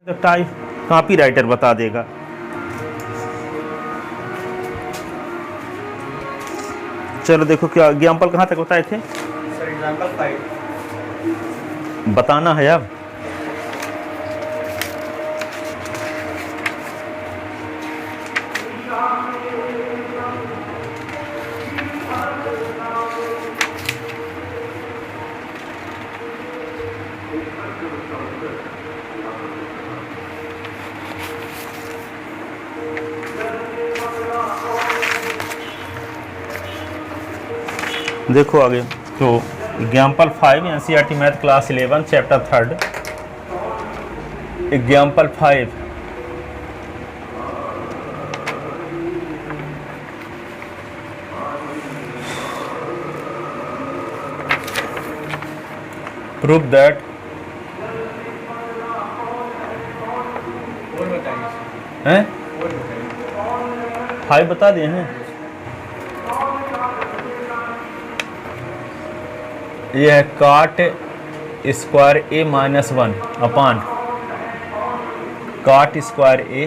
Type copy writer बता देगा। चलो देखो क्या एग्जाम्पल कहाँ तक बताए थे सर एग्जाम्पल 5 बताना है अब। देखो आगे तो example 5 NCERT math class 11 chapter 3 example 5 prove that और बताइए हैं और बताइए 5 बता दिए हैं। यह है काट square A minus 1 upon cot square A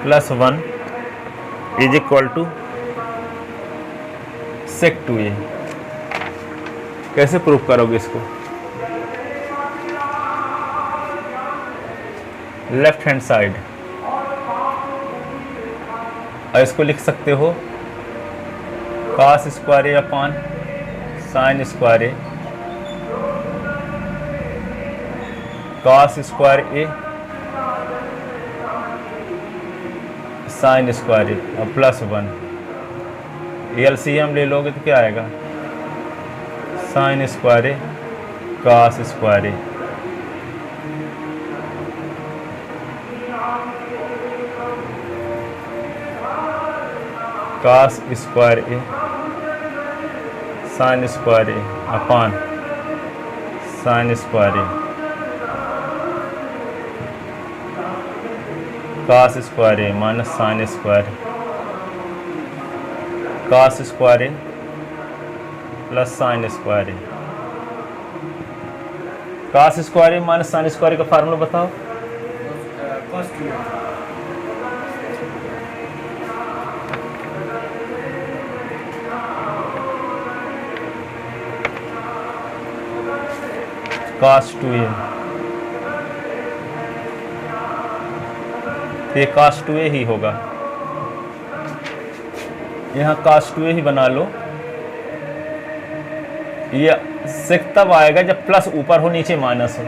plus 1 is equal to sec 2a। कैसे प्रूफ करोगे इसको? लेफ्ट हैंड साइड और इसको लिख सकते हो cos square A upon sine square A cos square A sine square A और प्लस 1 एलसीएम ले लोगे तो क्या आएगा sine square A cos square A cos square A sine square A upon sine square A cos square A minus sine square cos square A plus sine square A. Cos square A minus sine square का formula बताओ। cos 2 cos 2a ये कास 2a ही होगा। यहाँ कास 2a ही बना लो। ये सेक तब आएगा जब प्लस ऊपर हो नीचे माइनस हो।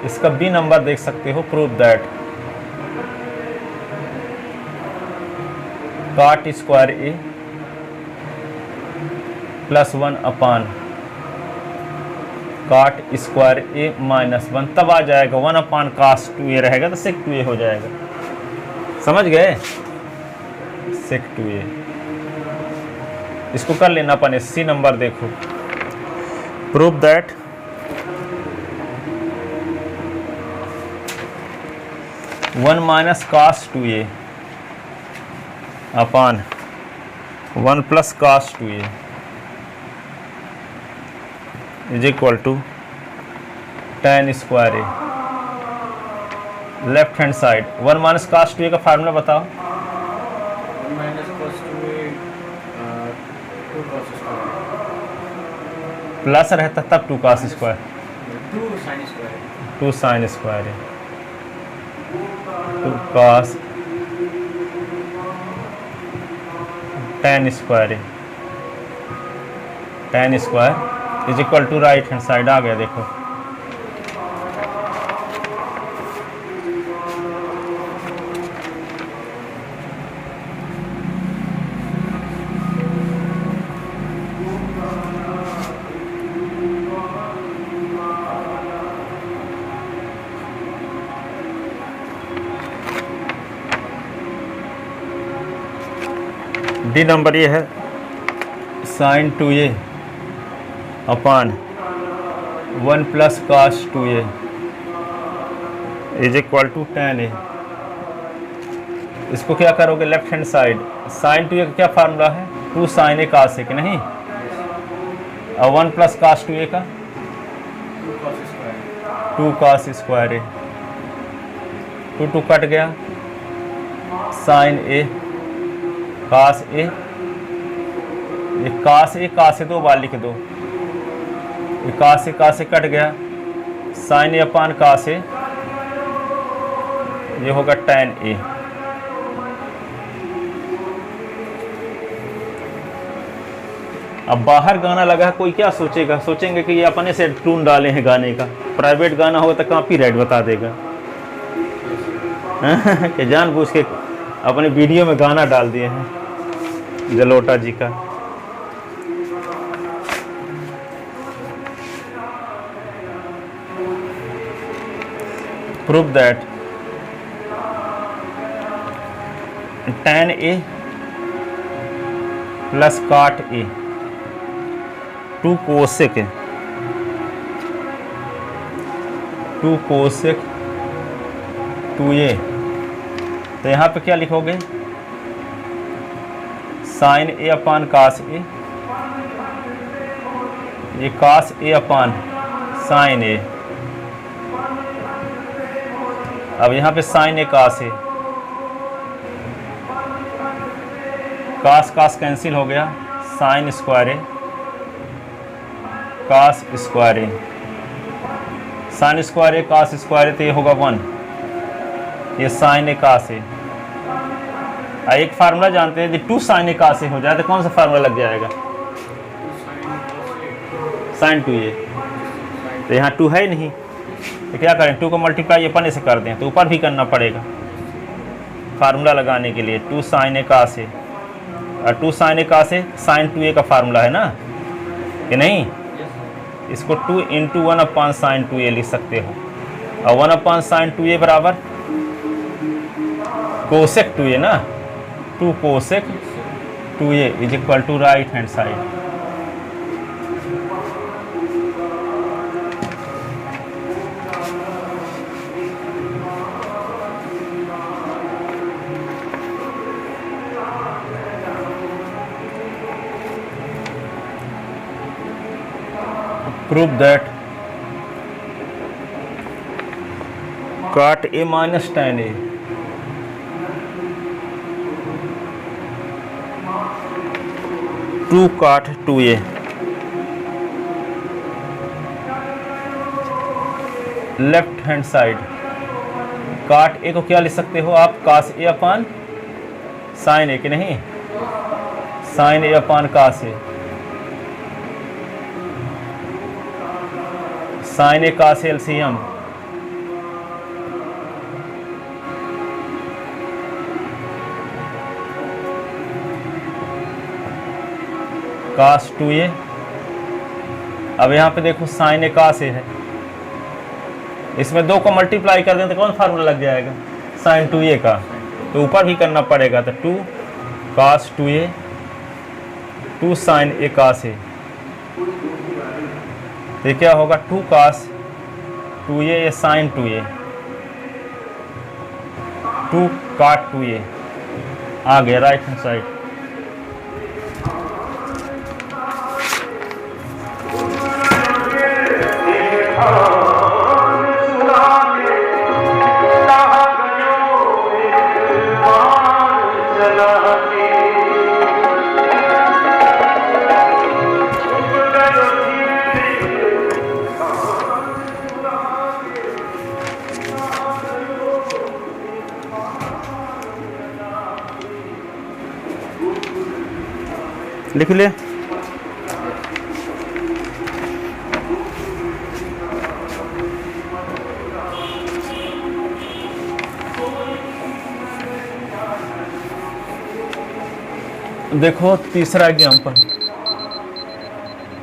इसका बी नंबर देख सकते हो। प्रूव दैट काट square A plus 1 upon cot square A minus 1 तब आ जाएगा 1 अपान कास 2a रहेगा तो सेक 2a हो जाएगा। समझ गए? सेक 2a इसको कर लेना अपन। सी नंबर देखो। Prove that one minus cos 2a upon 1 plus cos 2a is equal to tan square A. Left hand side 1 minus cos 2a का फार्मूला बताओ। 1 minus cos 2a 2 cos square plus रहता तब 2 cos square 2 sin square 2 sine square है 2 cos tan square है tan square is equal to right hand side आ गया। देखो D number ये है sine 2a upon 1 plus cos 2a is equal to tan a। इसको क्या करोगे left hand side sign 2a का क्या फार्मूला है 2 साइन ए कास ए नहीं और 1 प्लस कास 2a का 2 cos square. 2 कास स्क्वायर ए, 2 कट गया, साइन ए कास ए, ये कास ए 2 बार लिख दो, ये कास ए कट गया, साइन ए अपान कास ए, ये होगा tan ए। अब बाहर गाना लगा है, कोई क्या सोचेगा, सोचेंगे कि ये अपने से टून डाले हैं गाने का, प्राइवेट गाना हो तो कॉपीराइट बता देगा कि जानबूझ के अपने वीडियो में गाना डाल दिए हैं जलोटा जी का। Prove that tan A plus काट ए 2 कोसेक 2a, तो यहाँ पे क्या लिखोगे, साइन ए अपान कास ए, ये कास ए अपान साइन ए, अब यहाँ पे साइन ए कास ए, कास कैंसिल हो गया, sign square A cos square A, sine square A cos square ए, तो ये होगा 1, ये साइन ए कास ए। एक फार्मूला जानते हैं, यदि 2 साइन ए कास ए हो जाए तो कौन सा फार्मूला लग जाएगा, 2 sin साइन 2a, तो यहाँ 2 है नहीं, तो क्या करें, 2 को मल्टीप्लाई अपने से कर दें, तो ऊपर भी करना पड़ेगा फार्मूला लगाने के लिए, 2 साइन ए कास ए, और 2 साइन ए कास ए साइन 2a का फार्मूला है ना, कि नहीं, इसको 2 इंटू 1 अपान साइन 2a लिख सकते हो, और 1 अपान साइन 2a बराबर कोसेक 2a ना, 2 cosec 2a is equal to right hand side. Prove that cot a minus tan a 2 cot 2a left hand side, काट ए को क्या लिख सकते हो आप, कास ए अपान साइन ए, कि नहीं, sign A upon cos A, sign A cos LCM, cos 2a, अब यहाँ पे देखो साइन ए कास ए है, इसमें 2 को मल्टीप्लाई कर दें तो कौन फार्मूला लग जाएगा, साइन 2a का, तो ऊपर भी करना पड़ेगा, तो 2 कास 2a 2 साइन ए कास ए, तो क्या होगा, 2 कास 2a या साइन 2a, 2 काट 2a आ गया राइट हैंड साइड। लिख ले, देखो तीसरा एग्जाम्पल,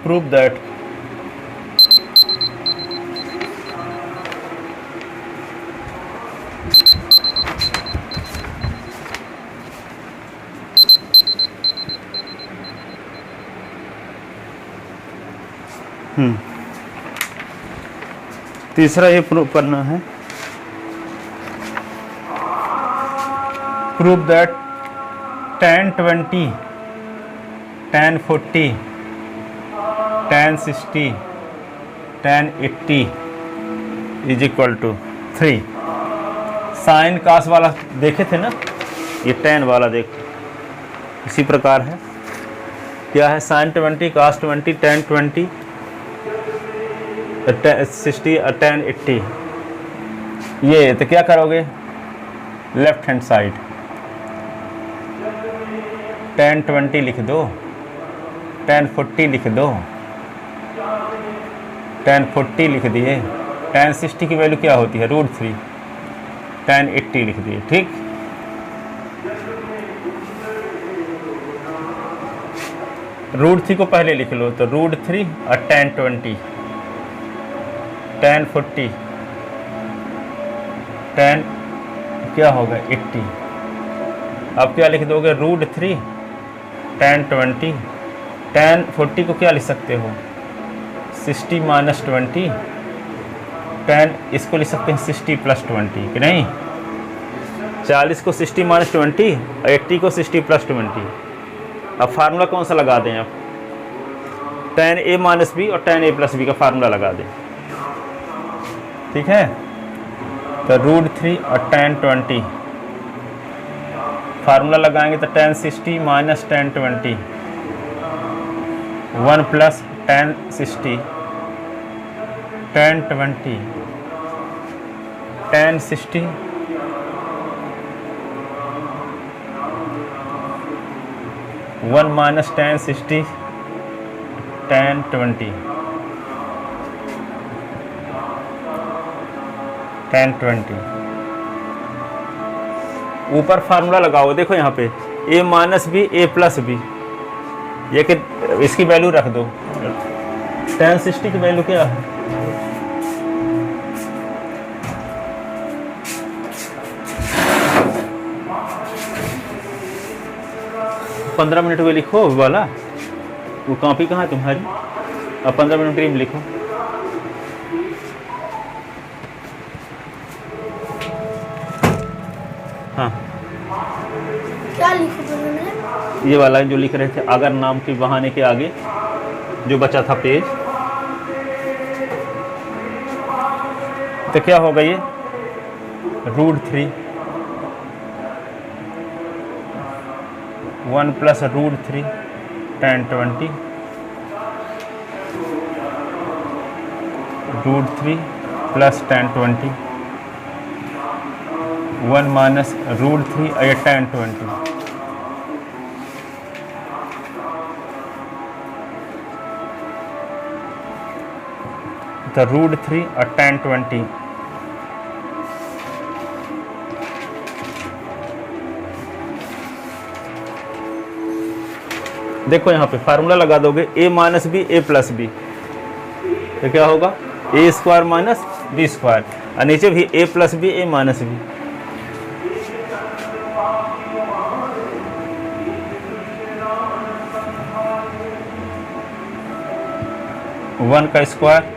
प्रूव दैट तीसरा ये प्रूव करना है, prove that tan 20 tan 40 tan 60 tan 80 is equal to 3। Sine cos वाला देखे थे ना, ये tan वाला देखो इसी प्रकार है। क्या है? साइन 20 कास 20 tan 20 60 और tan 80। ये तो क्या करोगे, लेफ्ट हैंड साइड tan 20 लिख दो, tan 40 लिख दो, tan 40 लिख दिए, tan 60 की वैल्यू क्या होती है √3, tan 80 लिख दिए। ठीक, √3 को पहले लिख लो तो √3 और tan 20 tan 40 tan क्या होगा 80। अब क्या लिख दोगे √3 tan 20 tan 40 को क्या लिख सकते हो 60 - 20 tan इसको लिख सकते हैं 60 + 20 कि नहीं। 40 को 60 - 20 और 80 को 60 + 20। अब फार्मूला कौन सा लगा दें, आप tan a - b और tan a + b का फार्मूला लगा दें। ठीक है, तो √3 और tan 20 फार्मूला लगाएंगे तो tan 60 - tan 20 1 + tan 60 tan 20 tan 60 1 - tan 60 tan 20 tan 20। ऊपर फार्मूला लगाओ, देखो यहाँ पे a - b a + b, ये कि इसकी वैल्यू रख दो। tan 60 की वैल्यू क्या है, पंद्रह मिनट में लिखो वाला, वो कॉपी कहाँ है तुम्हारी, अब 15 मिनट में लिखो। हाँ, क्या लिखो, ये वाला जो लिख रहे थे, अगर नाम के बहाने के आगे जो बचा था पेज, तो क्या होगा ये √3 1 + √3 tan 20 √3 + tan 20 1 - √3 और tan 20। तो √3 और tan 20 देखो यहाँ पे फार्मूला लगा दोगे a - b a + b, तो क्या होगा a² - b² और नीचे भी a + b a - b। 1 का स्क्वायर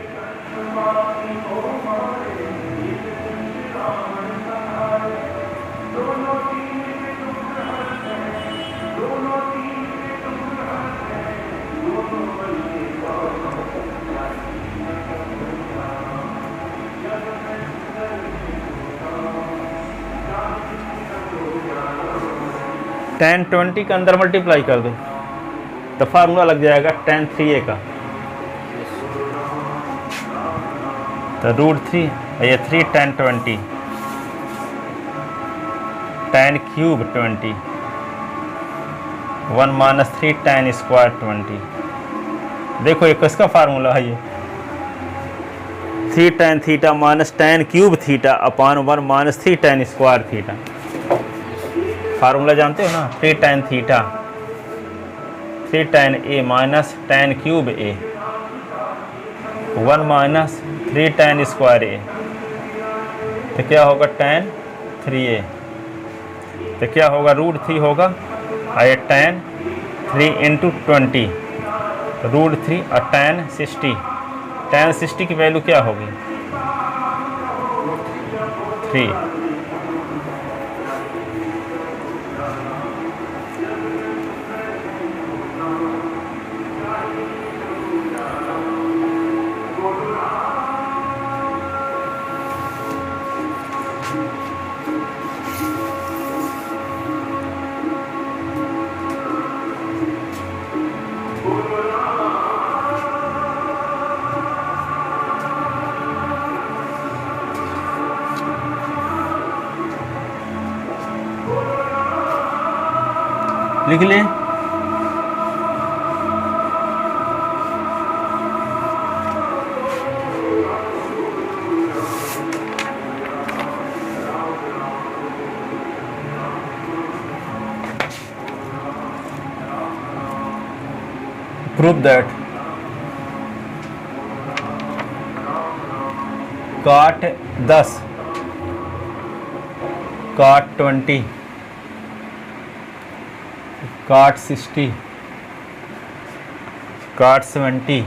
tan 20 के अंदर मल्टीप्लाई कर दो तो फार्मूला लग जाएगा tan 3a का, तो √3 ये 3 tan 20 tan cube 20 1 - 3 tan square 20। देखो ये किसका फार्मूला है, ये 3 tan theta - tan cube theta upon 1 - 3 tan square theta. Formula जानते हो ना, 3 tan theta 3 tan a - tan cube a 1 - 3 tan square a, तो क्या होगा tan 3a, तो क्या होगा √3 होगा और tan 3 × 20 √3 और tan 60। tan 60 की वैल्यू क्या होगी 3। लिख लें। Prove that cot 10, cot 20, cot 60, cot 70,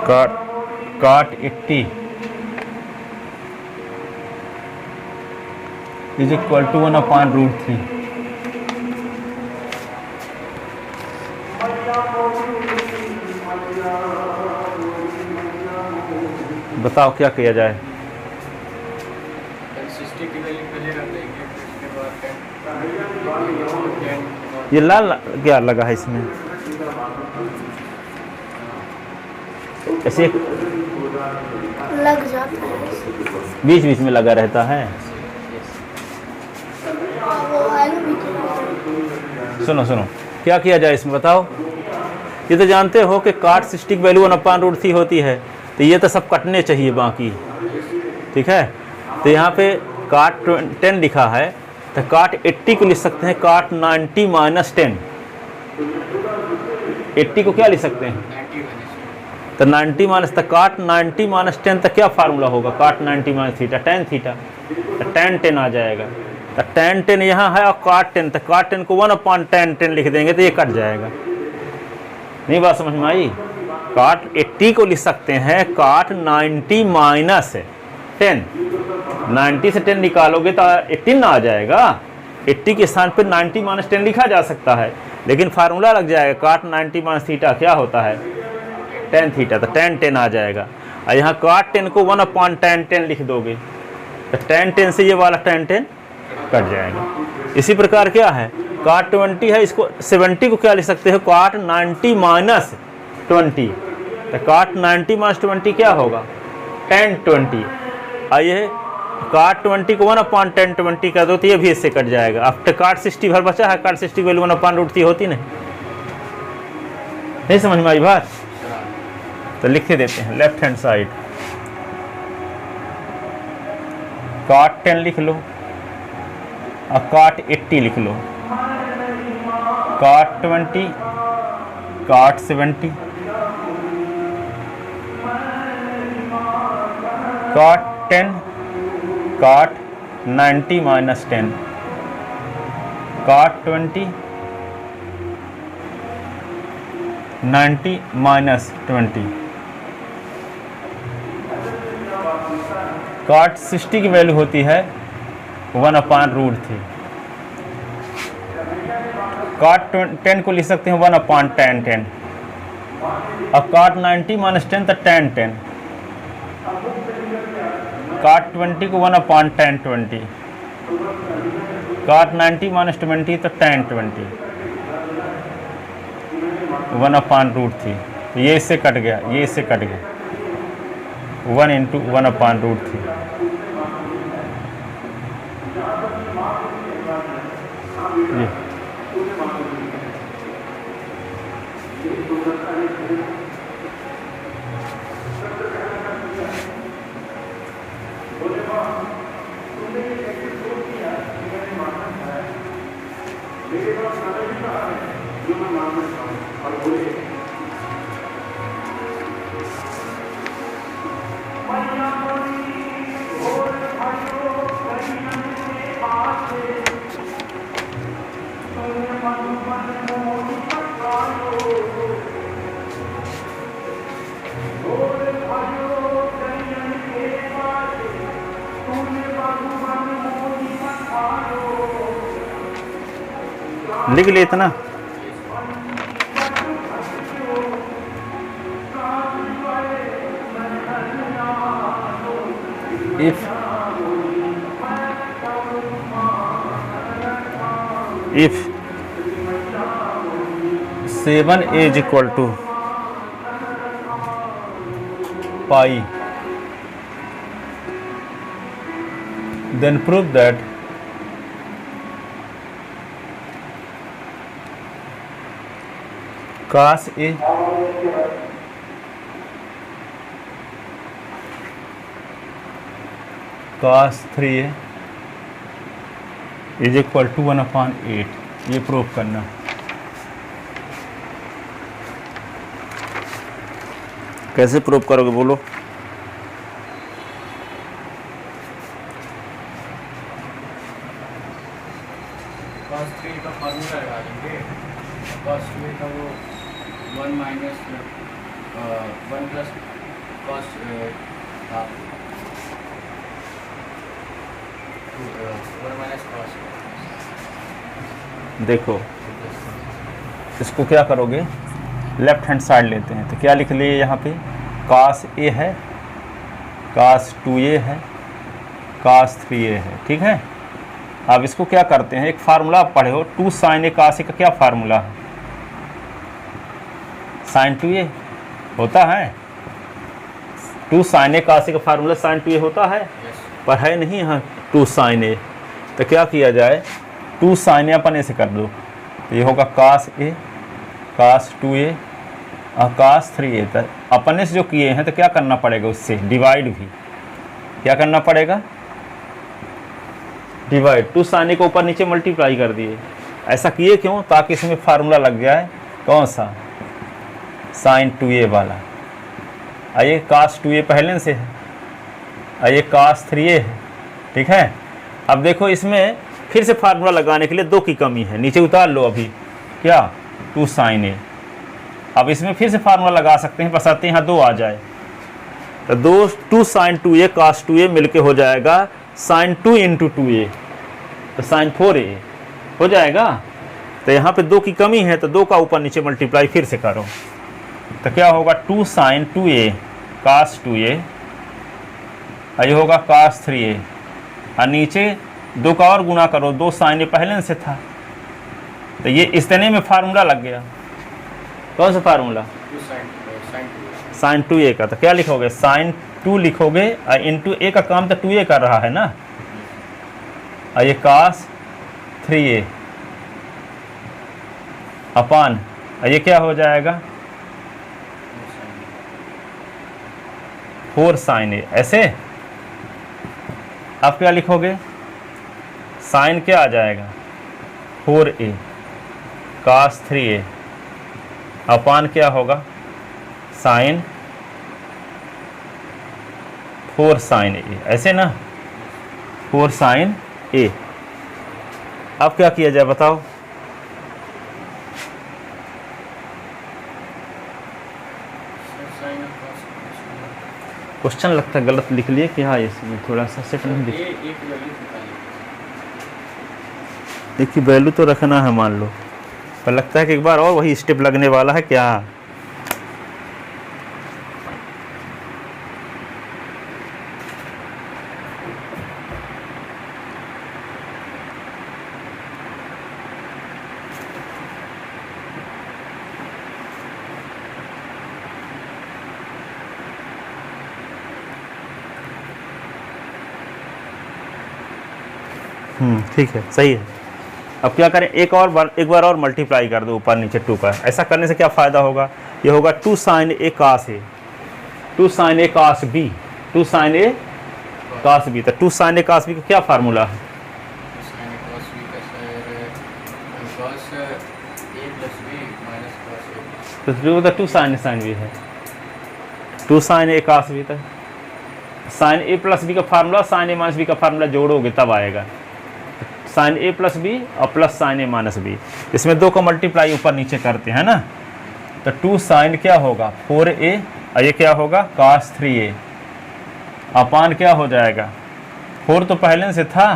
cot 80 is equal to 1 upon root 3. बताओ क्या किया जाए। 60 की वैल्यू पहले रख देंगे, फिर उसके बाद 10 ये लाल क्या लगा है इसमें? ऐसे लग जाता है, बीच बीच में लगा रहता है। वो आलू भी तो। सुनो सुनो, क्या किया जाए इसमें बताओ। ये तो जानते हो कि cot 60 की वैल्यू 1 upon root 3 होती है, तो ये तो सब कटने चाहिए बाकी, ठीक है। तो यहाँ पे cot 10 लिखा है, तो cot 80 को लिख सकते हैं cot 90 माइनस 10। 80 को क्या लिख सकते हैं? तो 90 माइनस, तो cot 90 माइनस 10 तक क्या फार्मूला होगा? cot 90 minus theta, tan theta, तो tan 10 आ जाएगा। तो tan 10 यहाँ है और cot 10, तो cot 10 को 1 upon tan 10 लिख देंगे तो ये कट जाएगा। नहीं बात समझ में आई? cot 80 को लिख सकते हैं cot 90 माइनस 10। 90 से 10 निकालोगे तो 18 ना आ जाएगा। 80 के स्थान पर 90 माइनस 10 लिखा जा सकता है, लेकिन फार्मूला लग जाएगा cot 90 माइनस थीटा क्या होता है? tan थीटा, तो tan 10 आ जाएगा। और यहाँ cot 10 को 1 upon tan 10 लिख दोगे तो tan 10 से ये वाला tan 10 कट जाएगा। इसी प्रकार क्या है, cot 20 है, इसको 70 को क्या लिख सकते हो? cot 90 माइनस 20, तो cot 90 माइनस 20 क्या होगा? tan 20। आइए cot 20 को 1 upon tan 20 कर दो तो ये भी इससे कट जाएगा। अब तो cot 60 भर बचा है, cot 60 वैल्यू 1 upon root 3 होती नहीं समझ में आई बात? तो लिखे देते हैं लेफ्ट हैंड साइड, cot 10 लिख लो और cot 80 लिख लो, cot 20, cot 70, cot 10, cot 90 minus 10, cot 20, 90 minus 20। cot 60 की वैल्यू होती है 1 upon root 3। cot 10 को लिख सकते हैं 1 upon tan 10, और cot 90 माइनस 10 तो tan 10। cot 20 को 1 upon tan 20, cot 90 माइनस 20 तो tan 20, 1 upon root 3। ये इससे कट गया, ये इससे कट गया, 1 into 1 upon root 3। ये लिख ले इतना। if 7 is equal to pi, then prove that cos A cos 3A is equal to 1/8। ये प्रूव करना। कैसे प्रूव करोगे बोलो? cos 3 का फार्मूला लगा देंगे। cos 2 का वो 1 minus 1 plus cos half 1 minus cos। देखो इसको क्या करोगे, लेफ्ट हैंड साइड लेते हैं तो क्या लिख लिए यहाँ पे, cos A है, cos 2A है, cos 3A है। ठीक है, अब इसको क्या करते हैं, एक फार्मूला आप पढ़े हो, 2 sin A cos A का क्या फार्मूला है? sin 2A होता है। 2 sin A cos A का फार्मूला sin 2A होता है, पर है नहीं यहाँ 2 sin A। तो क्या किया जाए, 2 sin A अपन ऐसे कर दो, तो ये होगा cos A cos 2A और cos 3A। तक अपन से जो किए हैं तो क्या करना पड़ेगा, उससे डिवाइड भी क्या करना पड़ेगा, डिवाइड। 2 sin A को ऊपर नीचे मल्टीप्लाई कर दिए। ऐसा किए क्यों, ताकि इसमें फार्मूला लग जाए कौन सा, sin 2A वाला। आइए cos 2A पहले से है, आइए cos 3A है। ठीक है, अब देखो इसमें फिर से फार्मूला लगाने के लिए 2 की कमी है, नीचे उतार लो अभी, क्या 2 sin A। अब इसमें फिर से फार्मूला लगा सकते हैं, बस आते हैं यहाँ 2 आ जाए तो 2 sin 2A cos 2A मिलके हो जाएगा sin 2 इंटू 2A, तो sin 4A हो जाएगा। तो यहाँ पे 2 की कमी है तो 2 का ऊपर नीचे मल्टीप्लाई फिर से करो, तो क्या होगा 2 sin 2A cos 2A, और ये होगा cos 3A, और नीचे 2 का और गुना करो, 2 sin A पहले से था, तो ये इतने में फार्मूला लग गया। कौन सा फार्मूला, 2 sin sin 2A का। तो क्या लिखोगे, sin 2 लिखोगे, और इंटू A का काम तो 2A कर रहा है ना, और ये cos 3A अपान, और ये क्या हो जाएगा 4 sin A। ऐसे आप क्या लिखोगे, साइन क्या आ जाएगा 4A cos 3A अपान क्या होगा साइन 4 sin A। ऐसे ना 4 sin A। अब क्या किया जाए बताओ, क्वेश्चन लगता है गलत लिख लिए क्या, इसमें थोड़ा सा सेट नहीं दिख, देखिए वैल्यू तो रखना है मान लो, पर लगता है कि एक बार और वही स्टेप लगने वाला है क्या। ठीक है, सही है। अब क्या करें, एक बार और मल्टीप्लाई कर दो ऊपर नीचे 2 का। ऐसा करने से क्या फ़ायदा होगा, ये होगा 2 sin A cos A, 2 sin A cos B, 2 sin A cos B। तो 2 sin A cos B का क्या फार्मूला है, तो 2 sin B है, 2 sin A cos B। तक sin A प्लस B का formula sin A minus B का formula जोड़ोगे तब आएगा, sin A प्लस B और plus sin A minus B। इसमें 2 का मल्टीप्लाई ऊपर नीचे करते हैं ना, तो 2 sin क्या होगा 4A, और ये क्या होगा cos 3A अपान क्या हो जाएगा, 4 तो पहले से था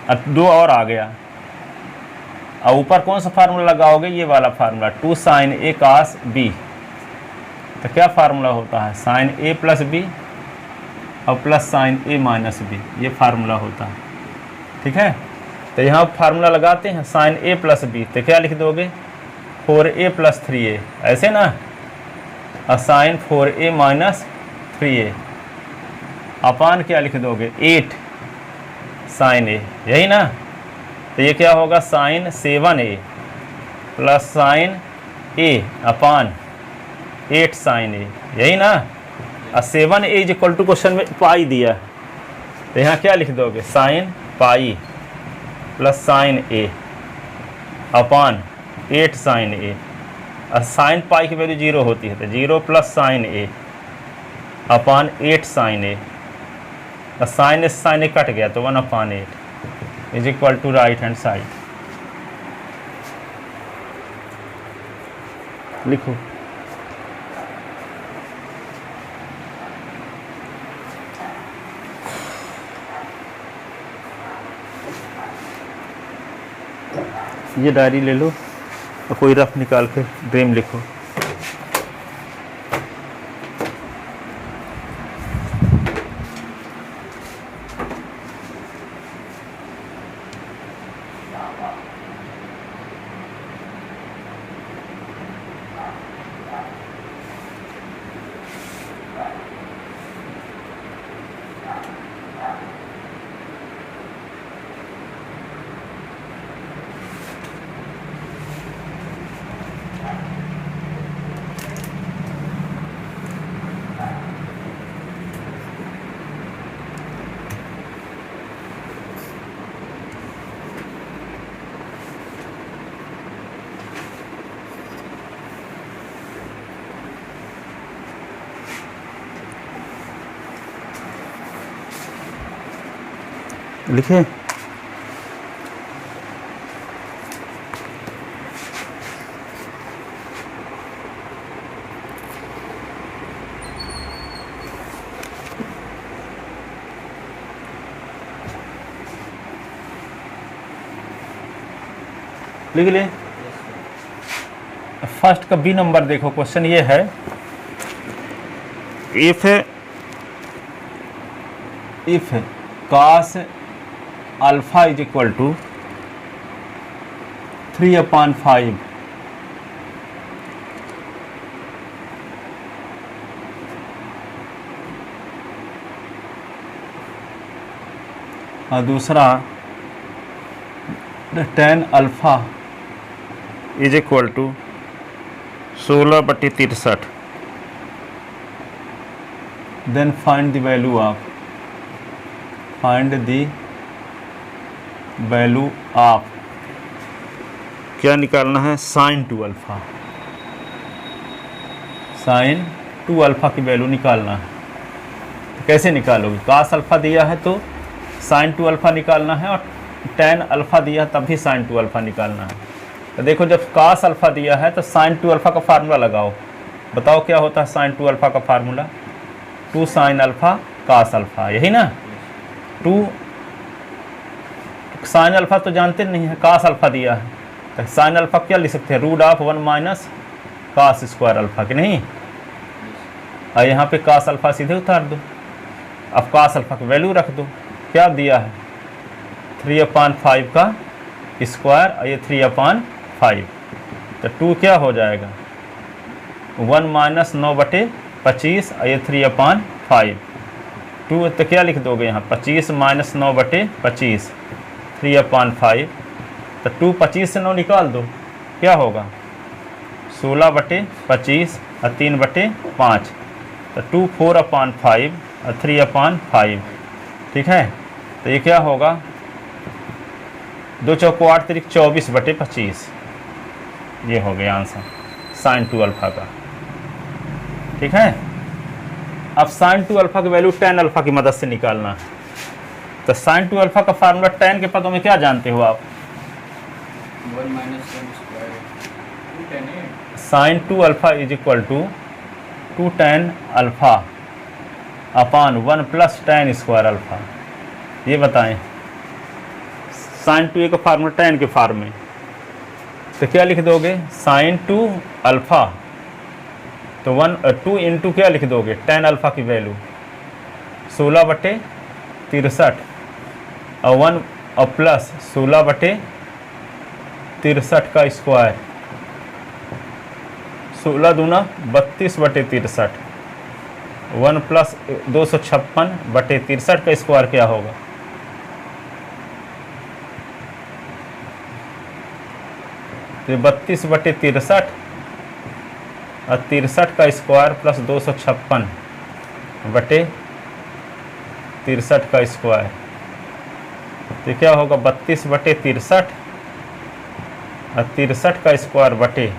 और 2 और आ गया, और ऊपर कौन सा फार्मूला लगाओगे, ये वाला formula 2 sin A cos B। तो क्या फार्मूला होता है sin A प्लस B और plus sin A minus B, ये फार्मूला होता है। ठीक है, तो यहाँ फार्मूला लगाते हैं sin A प्लस B, तो क्या लिख दोगे 4A प्लस 3A, ऐसे ना, और sin 4A माइनस 3A अपान क्या लिख दोगे 8 sin A, यही ना। तो ये क्या होगा sin 7A प्लस sin ए अपान 8 साइन ए, यही ना। और 7 ए इज इक्वल टू क्वेश्चन में पाई दिया है, तो यहाँ क्या लिख दोगे, sine pi plus sine A upon 8 sine A. और साइन पाई की वैल्यू 0 होती है, तो 0 plus sine A upon 8 sine A. और साइन ए कट गया तो 1 upon 8 is equal to right hand side. लिखो ये डायरी ले लो और कोई रफ निकाल के ड्रीम लिखो। लिखे लिख ले। फर्स्ट का बी नंबर देखो, क्वेश्चन ये है, if cos alpha is equal to 3/5 और दूसरा tan alpha is equal to 16/63, then find the value of क्या निकालना है, साइन 2 अल्फा। साइन 2 अल्फा की वैल्यू निकालना है। तो कैसे निकालोगे, cos अल्फा दिया है तो साइन 2 अल्फा निकालना है, और tan अल्फा दिया है तब भी साइन 2 अल्फा निकालना है। तो देखो जब cos अल्फा दिया है तो साइन 2 अल्फा का फार्मूला लगाओ। बताओ क्या होता है साइन 2 अल्फा का formula, 2 sine alpha cos alpha, यही ना। 2 साइन अल्फा तो जानते नहीं है, cos अल्फा दिया है तो साइन अल्फा क्या लिख सकते हैं, √1 माइनस cos स्क्वायर अल्फा, कि नहीं। और यहाँ पे cos अल्फा सीधे उतार दो। अब cos अल्फा की वैल्यू रख दो, क्या दिया है 3/5 का स्क्वायर, और ये 3/5, तो 2 क्या हो जाएगा 1 माइनस 9/25, और ये 3/5, 2 तो क्या लिख दोगे यहाँ 25 माइनस 9/25, 3/5, तो 2 25 से 9 निकाल दो, क्या होगा 16/25 और 3/5, तो 2 4/5 और 3/5, ठीक है। तो ये क्या होगा 2 चौको 8 3 24/25, ये हो गया आंसर साइन 2 अल्फा का, ठीक है। अब साइन 2 अल्फा की वैल्यू tan अल्फा की मदद से निकालना है। तो साइन 2 अल्फा का फार्मूला tan के पदों में क्या जानते हो आप, 1 minus sine square sine 2 alpha is equal to 2 tan alpha upon 1 plus tan square alpha. ये बताएं साइन 2 का फार्मूला tan के फार्म में, तो क्या लिख दोगे साइन 2 अल्फा, तो 2 इंटू क्या लिख दोगे tan अल्फा की वैल्यू 16/63 और 1 और प्लस 16/63 का स्क्वायर, 16 दूना 32/63, 1 प्लस 256/63 का स्क्वायर क्या होगा, तो 32/63 और 63 का स्क्वायर प्लस 256 बटे 63 का स्क्वायर, तो क्या होगा 32 बटे 63 और 63 का स्क्वायर बटे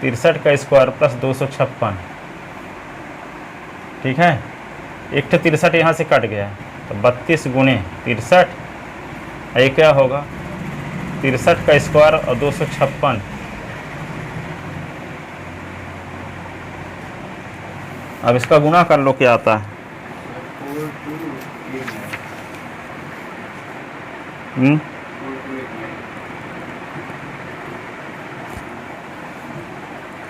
63 का स्क्वायर प्लस 256। ठीक है, एक तो 63 यहाँ से कट गया है, तो 32 गुणे 63, ये क्या होगा 63 का स्क्वायर और 256। अब इसका गुणा कर लो, क्या आता है? 4289।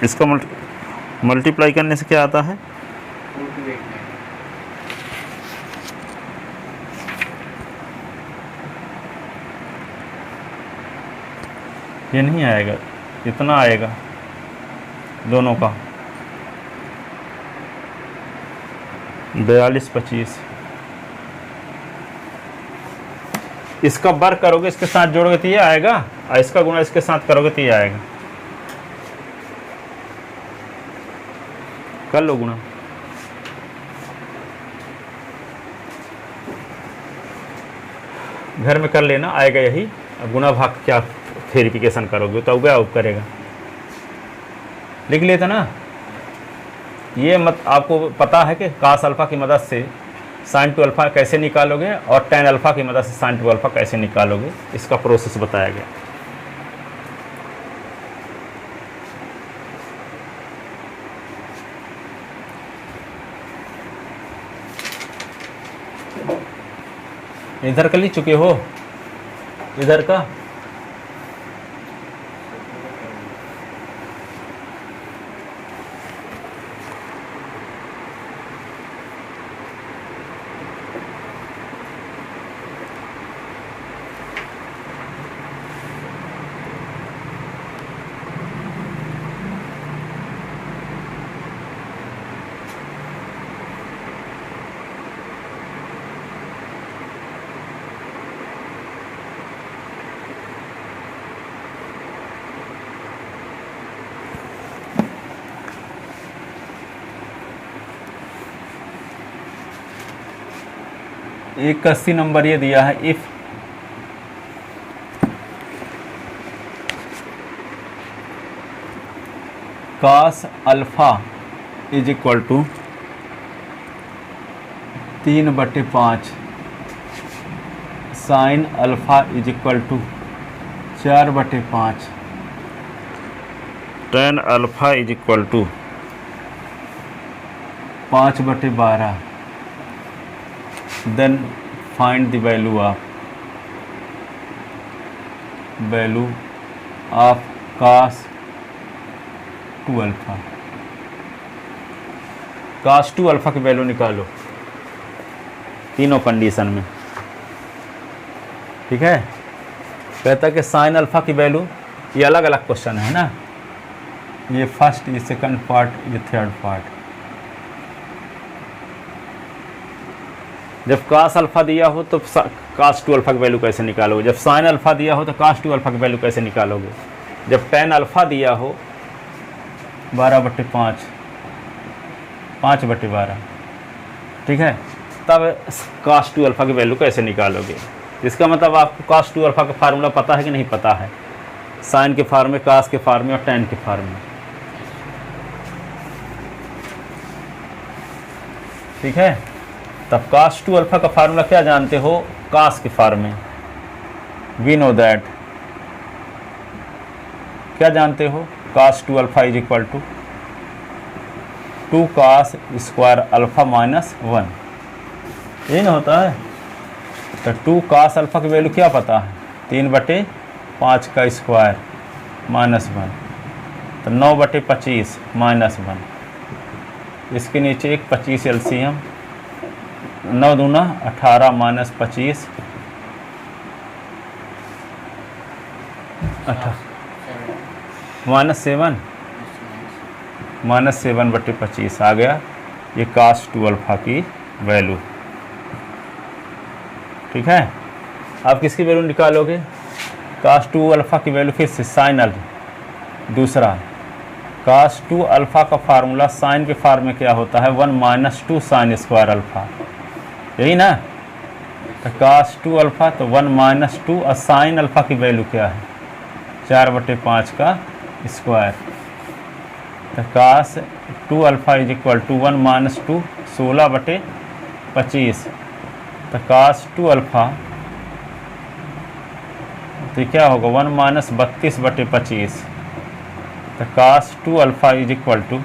इसको मल्टीप्लाई करने से क्या आता है? 4289। ये नहीं आएगा, इतना आएगा दोनों का 4225। इसका वर्ग करोगे, इसके साथ जोड़ोगे तो ये आएगा, और इसका गुणा इसके साथ करोगे तो ये आएगा। कर लो गुणा। घर में कर लेना, आएगा यही। अब गुणा भाग क्या वेरिफिकेशन करोगे तो वह आउट करेगा। लिख लेते ना। ये मत आपको पता है कि कास अल्फ़ा की मदद से साइन टू अल्फ़ा कैसे निकालोगे और टेन अल्फ़ा की मदद से साइन टू अल्फ़ा कैसे निकालोगे, इसका प्रोसेस बताया गया। इधर का लिख चुके हो, इधर का एक 80 नंबर ये दिया है, if cos alpha is equal to 3/5 sine alpha is equal to 4/5 tan alpha is equal to 5/12, then find the value of cos 2 alpha. cos 2 alpha की वैल्यू निकालो तीनों कंडीशन में। ठीक है, कहता है कि साइन अल्फ़ा की वैल्यू, ये अलग अलग क्वेश्चन है ना, ये फर्स्ट, ये सेकंड पार्ट, ये थर्ड पार्ट। जब कास अल्फ़ा दिया हो तो कास 2 अल्फ़ा की वैल्यू कैसे निकालोगे, जब साइन अल्फ़ा दिया हो तो कास 2 अल्फ़ा की वैल्यू कैसे निकालोगे, जब टेन अल्फ़ा दिया हो 12/5 5/12, ठीक है, तब कास 2 अल्फ़ा की वैल्यू कैसे निकालोगे। इसका मतलब आपको कास 2 अल्फ़ा का फार्मूला पता है कि नहीं पता है, साइन के फार्म में, कास के फार्म में और टेन के फार्म में। ठीक है, तब कास 2 अल्फ़ा का फार्मूला क्या जानते हो, कास के फार्म में, वी नो दैट, क्या जानते हो, cos 2 alpha is equal to 2 cos square alpha minus 1, यही ना होता है। तो 2 कास अल्फ़ा की वैल्यू क्या पता है, 3/5 का स्क्वायर माइनस 1, तो 9/25 माइनस 1, इसके नीचे एक 25 एलसीएम, 9 दूना 18 माइनस 25 -7 -7/25 आ गया, ये कास 2 अल्फ़ा की वैल्यू। ठीक है, आप किसकी वैल्यू निकालोगे, कास 2 अल्फ़ा की वैल्यू, फिर से साइन अल्फ़ा दूसरा cos 2 अल्फ़ा का फार्मूला साइन के फार्म में क्या होता है 1 माइनस 2 साइन स्क्वायर अल्फ़ा, यही ना। तो cos 2 अल्फ़ा तो 1 माइनस 2 और साइन अल्फ़ा की वैल्यू क्या है 4/5 का स्क्वायर। तो cos 2 alpha is equal to 1 minus 2 16/25। तो cos 2 अल्फ़ा तो क्या होगा 1 माइनस 32/25। तो cos 2 alpha is equal to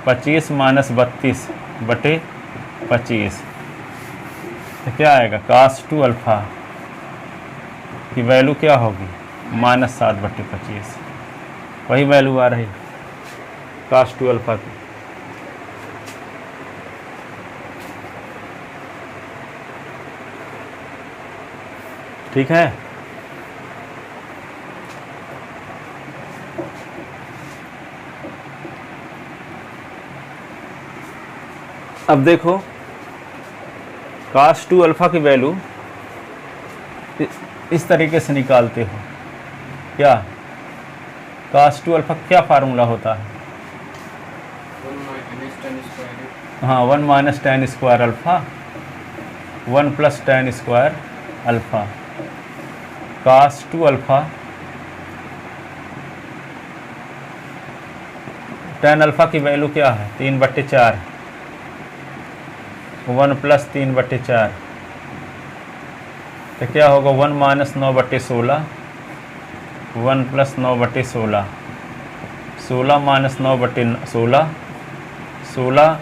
25 minus 32/25। तो क्या आएगा cos 2 अल्फ़ा की वैल्यू क्या होगी -7/25, वही वैल्यू आ रही cos 2 अल्फ़ा की। ठीक है। अब देखो cos 2 अल्फ़ा की वैल्यू इस तरीके से निकालते हो क्या। cos 2 अल्फ़ा क्या फार्मूला होता है 1 minus tan square हाँ 1 minus tan square alpha 1 plus tan square alpha. cos 2 alpha tan alpha की वैल्यू क्या है 3/4 1 प्लस 3/4। तो क्या होगा 1 माइनस 9/16 1 प्लस 9/16 16 माइनस 9/16 16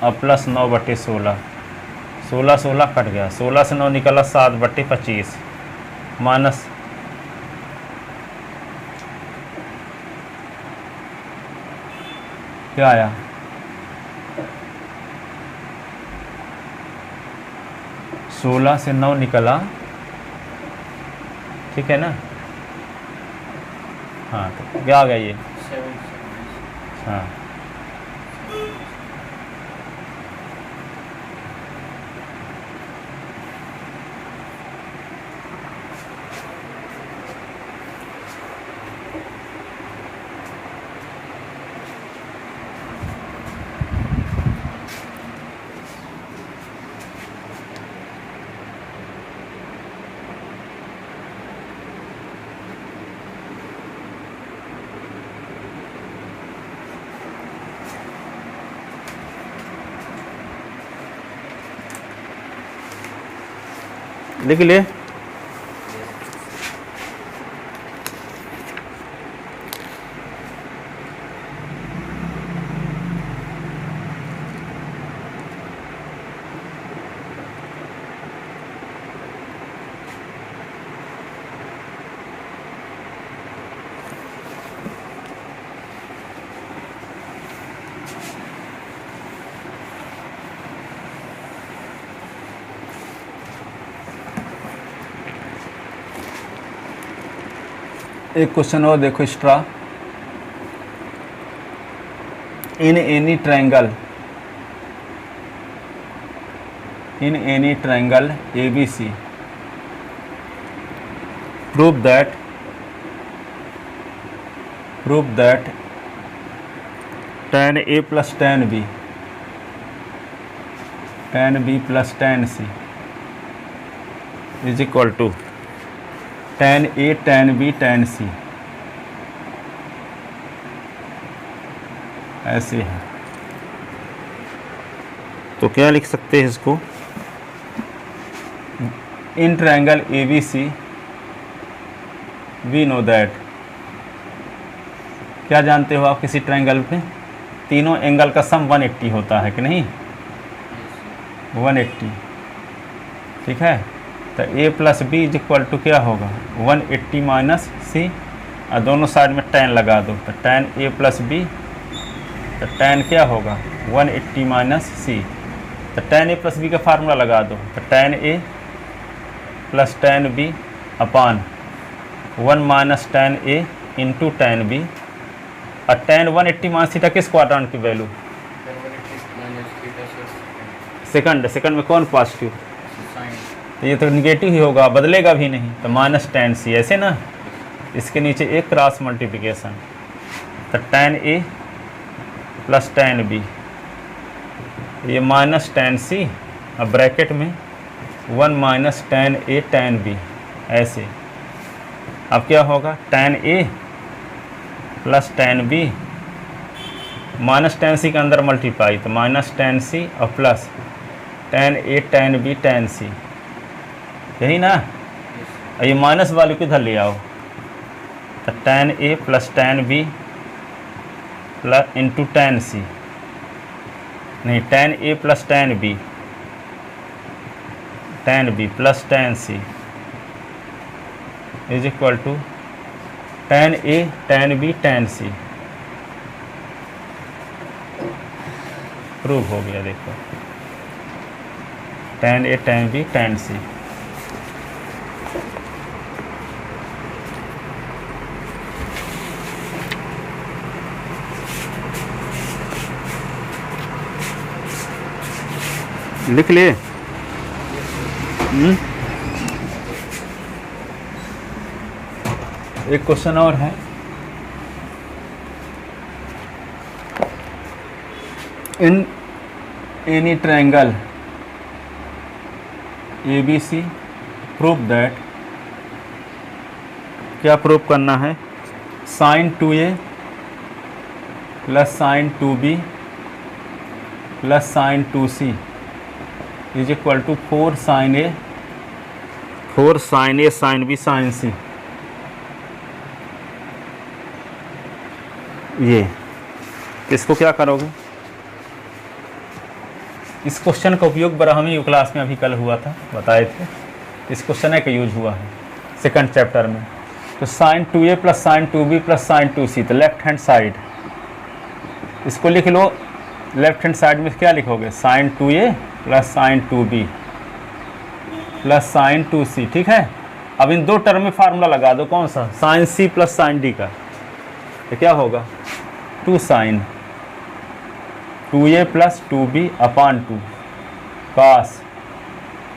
और प्लस 9/16 16 16 कट गया 16 से 9 निकला 7/25 माइनस क्या आया 16 से 9 निकला, ठीक है ना। हाँ तो क्या आ गया ये 7 हाँ लिख ले। एक क्वेश्चन और देखो extra. In any triangle ABC prove that tan A plus tan B plus tan C is equal to tan A tan B tan C, ऐसे है। तो क्या लिख सकते हैं इसको in triangle ABC we know that. क्या जानते हो आप किसी ट्रायंगल पे तीनों एंगल का सम 180 होता है कि नहीं 180, ठीक है। तो A plus B is equal to क्या होगा 180 माइनस सी और दोनों साइड में tan लगा दो तो tan A प्लस बी तो tan क्या होगा 180 माइनस सी। तो tan A प्लस बी का फार्मूला लगा दो तो tan A plus tan B upon 1 minus tan A into tan B और tan 180 माइनस थीटा किस क्वाड्रेंट की वैल्यू सेकंड में कौन पॉजिटिव तो ये तो निगेटिव ही होगा बदलेगा भी नहीं तो माइनस tan C ऐसे ना। इसके नीचे एक क्रॉस मल्टीप्लिकेशन तो tan A plus tan B, ये माइनस tan C, अब ब्रैकेट में 1 minus tan A tan B, ऐसे। अब क्या होगा, tan A plus tan B minus tan C के अंदर मल्टीप्लाई, तो माइनस tan C और plus tan A tan B tan C, यही ना। ये माइनस वाले को इधर ले आओ, तो tan A plus tan B plus into tan C, नहीं tan A plus tan B plus tan C is equal to tan A tan B tan C। Prove हो गया, देखो tan A tan B tan C। लिख लिए। एक question और है, in any triangle ABC prove that, क्या prove करना है, sin 2A plus sin 2B plus sin 2C is equal to 4 sin A sin B sin C। ये इसको क्या करोगे, इस क्वेश्चन का उपयोग ब्राह्मी क्लास में अभी कल हुआ था, बताए थे। इस क्वेश्चन का यूज हुआ है सेकंड चैप्टर में। तो sin 2A plus sin 2B plus sin 2C, तो लेफ्ट हैंड साइड इसको लिख लो। लेफ्ट हैंड साइड में क्या लिखोगे, sin 2A plus sin 2B plus sin 2C, ठीक है। अब इन दो टर्म में फार्मूला लगा दो, कौन सा, sin C plus sin D का, तो क्या होगा 2 sin 2A प्लस 2B अपान 2 cos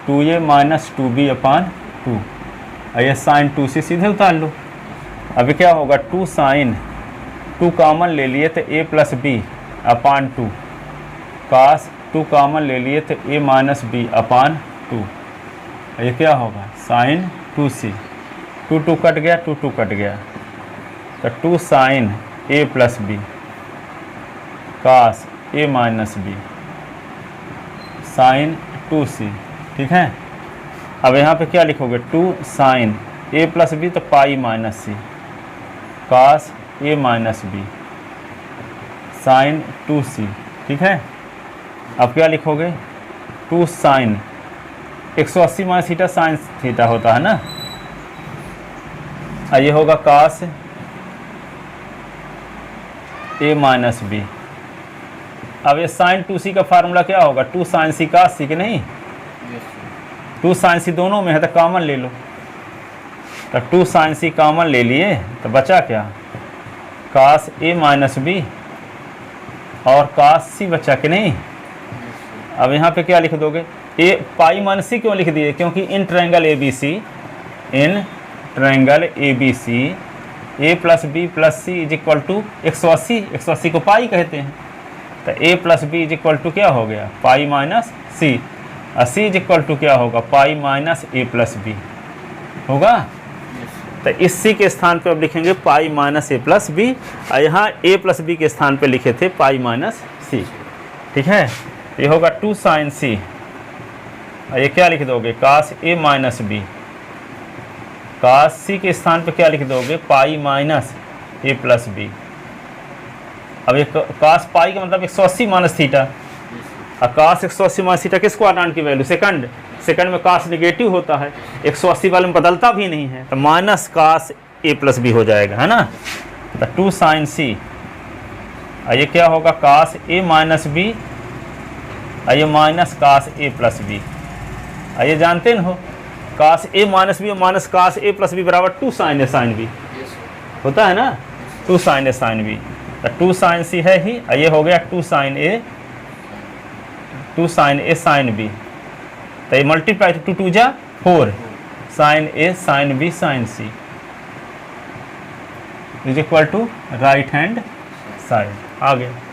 2A माइनस 2B अपान 2, और ये sin 2C सीधे उतार लो। अभी क्या होगा 2 sin 2 कॉमन ले लिए तो A plus B upon 2 cos 2 common ले लिए तो A माइनस B अपान 2, ये क्या होगा sin 2C, 2 कट गया, 2 कट गया, तो 2 sin A plus B cos A minus B sin 2C, ठीक है। अब यहाँ पे क्या लिखोगे 2 sin A प्लस B, तो पाई minus C cos A minus B sin 2C, ठीक है। अब क्या लिखोगे 2 sin 180 minus theta sine theta होता है ना, ये होगा cos A माइनस B। अब ये sin 2C का फार्मूला क्या होगा 2 sin C cos C, के नहीं 2 sin C दोनों में है तो कॉमन ले लो, तो 2 sin C कॉमन ले लिए तो बचा क्या cos A माइनस B और cos C बचा, के नहीं। अब यहाँ पे क्या लिख दोगे, ए पाई माइनस C क्यों लिख दिए, क्योंकि in triangle ABC A plus B plus C is equal to 180 को पाई कहते हैं, तो A plus B is equal to क्या हो गया पाई माइनस C, और C इज इक्वल टू क्या होगा pi minus A plus B होगा। तो इस C के स्थान पे अब लिखेंगे पाई माइनस A प्लस B, और यहाँ A प्लस B के स्थान पे लिखे थे पाई माइनस C, ठीक है। ये होगा 2 sin C, और ये क्या लिख दोगे cos A minus B, cos C के स्थान पे क्या लिख दोगे पाई माइनस A प्लस B। अब ये cos पाई का मतलब 180 माइनस थीटा, और cos 180 माइनस थीटा किस क्वाड्रेंट की वैल्यू, सेकंड में cos नेगेटिव होता है, 180 वाले में बदलता भी नहीं है, तो minus cos A plus B हो जाएगा, है ना। तो 2 sin C, और ये क्या होगा cos A माइनस B, और ये minus cos A plus B, और ये जानते न हो cos A माइनस B और minus cos A plus B बराबर 2 sin A sin B होता है ना, 2 sin A sin B, तो 2 sin C है ही, और ये हो गया 2 sin A sin B, तो ये मल्टीप्लाई 2 2 जा 4 sin A sin B sin C is equal to right hand side आ गया।